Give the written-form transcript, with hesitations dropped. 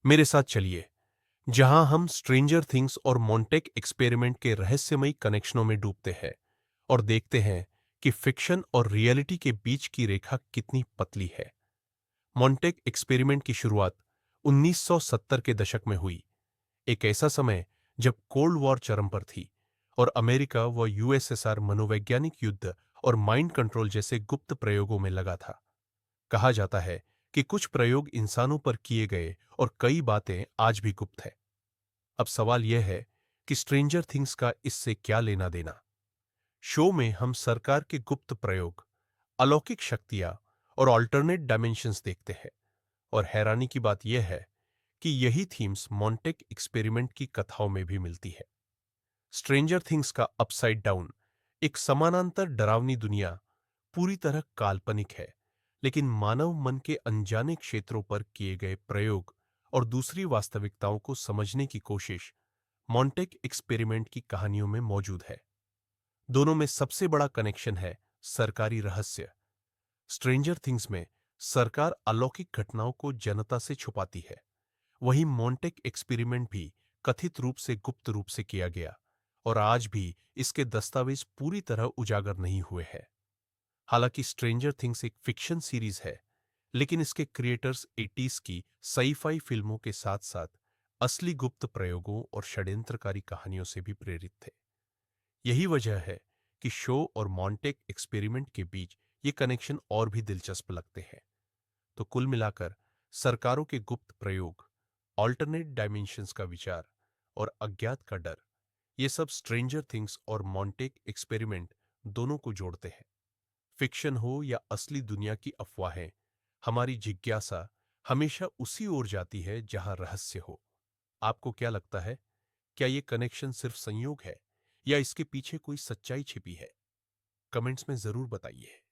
मेरे साथ चलिए, जहां हम स्ट्रेंजर थिंग्स और मॉन्टेक एक्सपेरिमेंट के रहस्यमयी कनेक्शनों में डूबते हैं और देखते हैं कि फिक्शन और रियलिटी के बीच की रेखा कितनी पतली है। मॉन्टेक एक्सपेरिमेंट की शुरुआत 1970 के दशक में हुई, एक ऐसा समय जब कोल्ड वॉर चरम पर थी और अमेरिका व यूएसएसआर मनोवैज्ञानिक युद्ध और माइंड कंट्रोल जैसे गुप्त प्रयोगों में लगा था। कहा जाता है कि कुछ प्रयोग इंसानों पर किए गए और कई बातें आज भी गुप्त है। अब सवाल यह है कि स्ट्रेंजर थिंग्स का इससे क्या लेना देना। शो में हम सरकार के गुप्त प्रयोग, अलौकिक शक्तियां और अल्टरनेट डायमेंशंस देखते हैं, और हैरानी की बात यह है कि यही थीम्स मॉन्टेक एक्सपेरिमेंट की कथाओं में भी मिलती है। स्ट्रेंजर थिंग्स का अपसाइड डाउन, एक समानांतर डरावनी दुनिया, पूरी तरह काल्पनिक है, लेकिन मानव मन के अनजाने क्षेत्रों पर किए गए प्रयोग और दूसरी वास्तविकताओं को समझने की कोशिश मॉन्टेक एक्सपेरिमेंट की कहानियों में मौजूद है। दोनों में सबसे बड़ा कनेक्शन है सरकारी रहस्य। स्ट्रेंजर थिंग्स में सरकार अलौकिक घटनाओं को जनता से छुपाती है, वहीं मॉन्टेक एक्सपेरिमेंट भी कथित रूप से गुप्त रूप से किया गया और आज भी इसके दस्तावेज पूरी तरह उजागर नहीं हुए हैं। हालांकि स्ट्रेंजर थिंग्स एक फिक्शन सीरीज है, लेकिन इसके क्रिएटर्स 80s की साई-फाई फिल्मों के साथ साथ असली गुप्त प्रयोगों और षड्यंत्रकारी कहानियों से भी प्रेरित थे। यही वजह है कि शो और मॉन्टेक एक्सपेरिमेंट के बीच ये कनेक्शन और भी दिलचस्प लगते हैं। तो कुल मिलाकर सरकारों के गुप्त प्रयोग, ऑल्टरनेट डायमेंशंस का विचार और अज्ञात का डर, ये सब स्ट्रेंजर थिंग्स और मॉन्टेक एक्सपेरिमेंट दोनों को जोड़ते हैं। फिक्शन हो या असली दुनिया की अफवाहें, हमारी जिज्ञासा हमेशा उसी ओर जाती है जहां रहस्य हो। आपको क्या लगता है? क्या ये कनेक्शन सिर्फ संयोग है या इसके पीछे कोई सच्चाई छिपी है? कमेंट्स में जरूर बताइए।